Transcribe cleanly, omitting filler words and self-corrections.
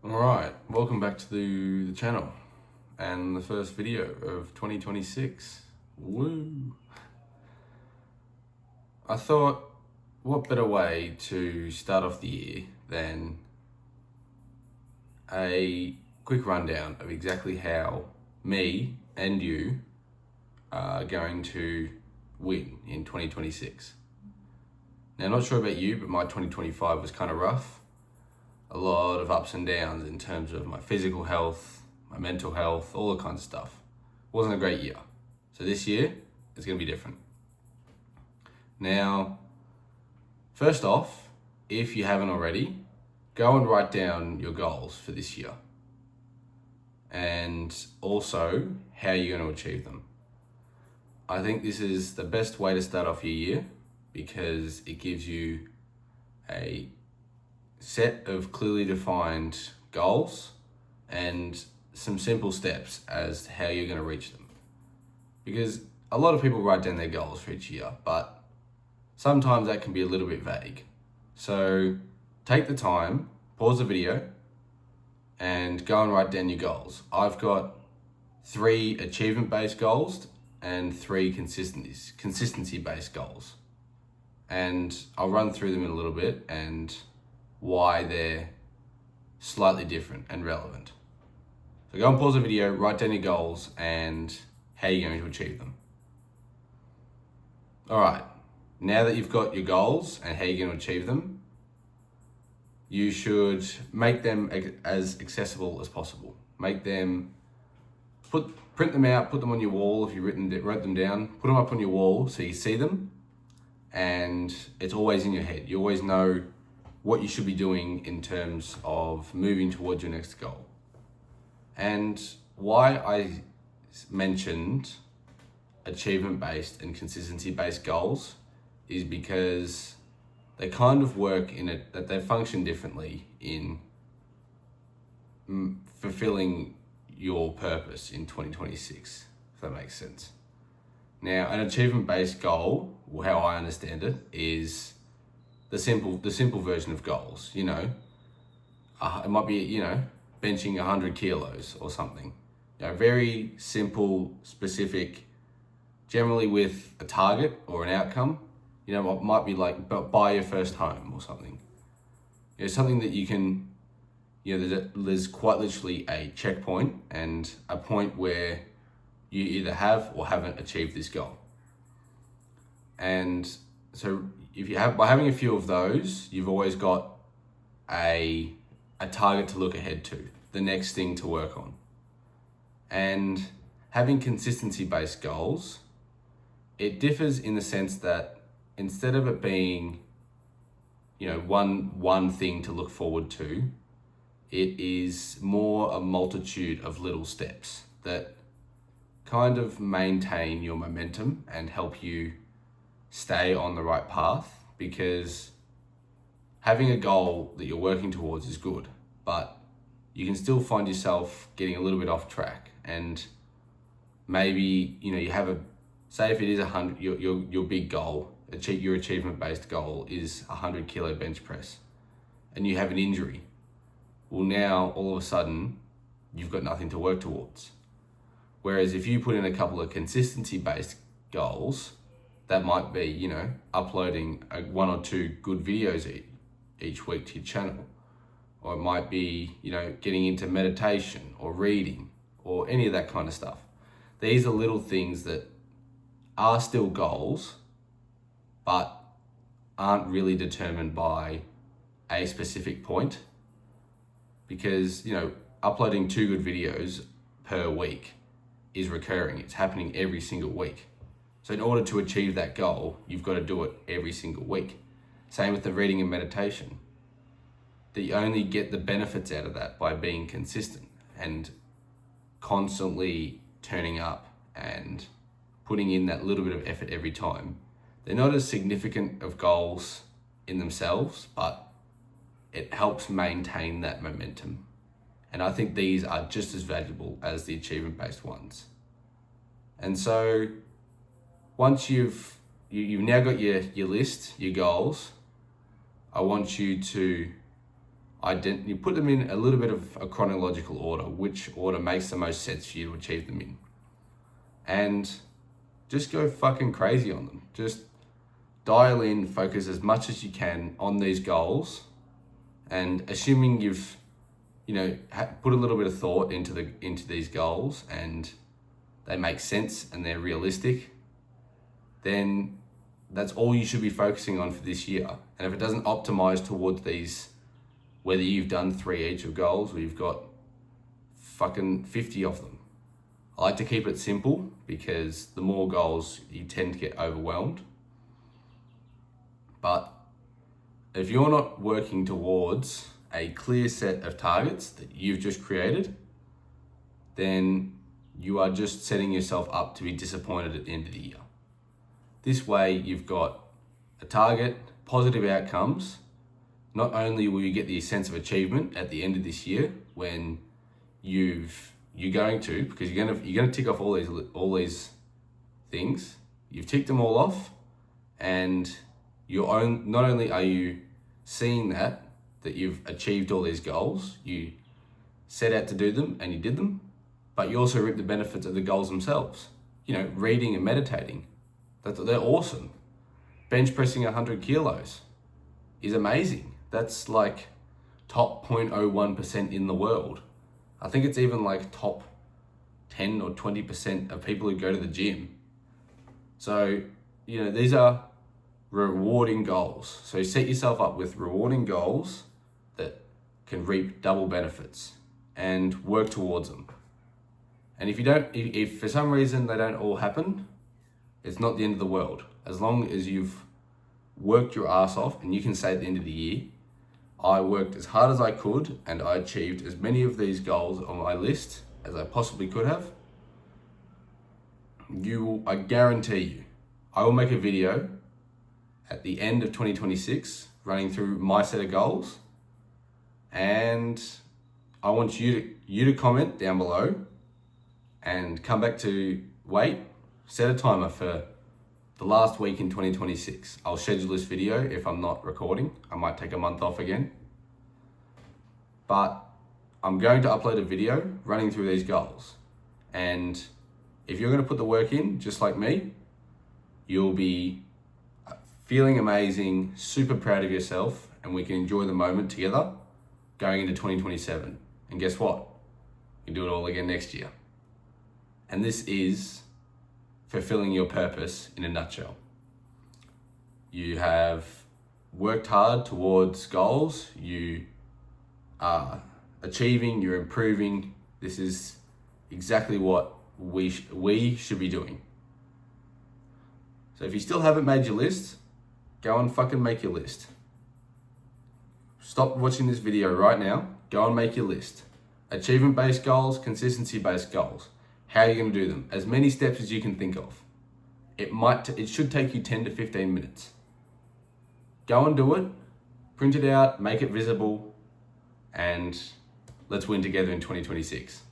Alright, welcome back to the channel and the first video of 2026. Woo! I thought, what better way to start off the year than a quick rundown of exactly how me and you are going to win in 2026. Now, not sure about you, but my 2025 was kind of rough. A lot of ups and downs in terms of my physical health, my mental health, all the kinds of stuff. Wasn't a great year. So this year, it's going to be different. Now, first off, if you haven't already, go and write down your goals for this year. And also, how you're going to achieve them. I think this is the best way to start off your year because it gives you a set of clearly defined goals and some simple steps as to how you're going to reach them. Because a lot of people write down their goals for each year, but sometimes that can be a little bit vague. So take the time, pause the video, and go and write down your goals. I've got 3 achievement-based goals and 3 consistency-based goals. And I'll run through them in a little bit and why they're slightly different and relevant. So go and pause the video, write down your goals and how you're going to achieve them. All right, now that you've got your goals and how you're going to achieve them, you should make them as accessible as possible. Make them, print them out, put them on your wall if you wrote them down, put them up on your wall so you see them and it's always in your head. You always know what you should be doing in terms of moving towards your next goal. And why I mentioned achievement-based and consistency-based goals is because they kind of work in it, that they function differently in fulfilling your purpose in 2026, if that makes sense. Now, an achievement-based goal, how I understand it, is the simple version of goals. You know, it might be, benching 100 kilos or something. Very simple, specific, generally with a target or an outcome. It might be like buy your first home or something. Something that you can, there's quite literally a checkpoint and a point where you either have or haven't achieved this goal. And so by having a few of those, you've always got a target to look ahead to, the next thing to work on. And having consistency-based goals, it differs in the sense that instead of it being, one thing to look forward to, it is more a multitude of little steps that kind of maintain your momentum and help you stay on the right path, because having a goal that you're working towards is good, but you can still find yourself getting a little bit off track. And maybe, you have say if it is 100, your big goal, your achievement-based goal is 100 kilo bench press, and you have an injury. Well, now all of a sudden you've got nothing to work towards. Whereas if you put in a couple of consistency-based goals, that might be, uploading 1 or 2 good videos each week to your channel. Or it might be, getting into meditation or reading or any of that kind of stuff. These are little things that are still goals, but aren't really determined by a specific point. Because, uploading 2 good videos per week is recurring. It's happening every single week. So in order to achieve that goal, you've got to do it every single week. Same with the reading and meditation. That you only get the benefits out of that by being consistent and constantly turning up and putting in that little bit of effort every time. They're not as significant of goals in themselves, but it helps maintain that momentum. And I think these are just as valuable as the achievement-based ones. And so once you've now got your list, your goals, I want you to you put them in a little bit of a chronological order, which order makes the most sense for you to achieve them in. And just go fucking crazy on them. Just dial in, focus as much as you can on these goals, and assuming you've, put a little bit of thought into these goals and they make sense and they're realistic, then that's all you should be focusing on for this year. And if it doesn't optimize towards these, whether you've done 3 each of goals or you've got fucking 50 of them, I like to keep it simple because the more goals you tend to get overwhelmed. But if you're not working towards a clear set of targets that you've just created, then you are just setting yourself up to be disappointed at the end of the year. This way you've got a target, positive outcomes. Not only will you get the sense of achievement at the end of this year when you're going to tick off all these things. You've ticked them all off, and not only are you seeing that you've achieved all these goals, you set out to do them and you did them, but you also reap the benefits of the goals themselves. Reading and meditating, they're awesome. Bench pressing 100 kilos is amazing. That's like top 0.01% in the world. I think it's even like top 10 or 20% of people who go to the gym. So, these are rewarding goals. So set yourself up with rewarding goals that can reap double benefits and work towards them. And if for some reason they don't all happen, it's not the end of the world. As long as you've worked your ass off and you can say at the end of the year, I worked as hard as I could and I achieved as many of these goals on my list as I possibly could have, I guarantee you, I will make a video at the end of 2026 running through my set of goals, and I want you to comment down below and come back to set a timer for the last week in 2026. I'll schedule this video if I'm not recording. I might take a month off again. But I'm going to upload a video running through these goals. And if you're going to put the work in, just like me, you'll be feeling amazing, super proud of yourself, and we can enjoy the moment together going into 2027. And guess what? You can do it all again next year. And this is fulfilling your purpose in a nutshell. You have worked hard towards goals, you are achieving, you're improving. This is exactly what we should be doing. So if you still haven't made your list, go and fucking make your list. Stop watching this video right now, go and make your list. Achievement-based goals, consistency-based goals. How are you going to do them? As many steps as you can think of. It should take you 10 to 15 minutes. Go and do it, print it out, make it visible, and let's win together in 2026.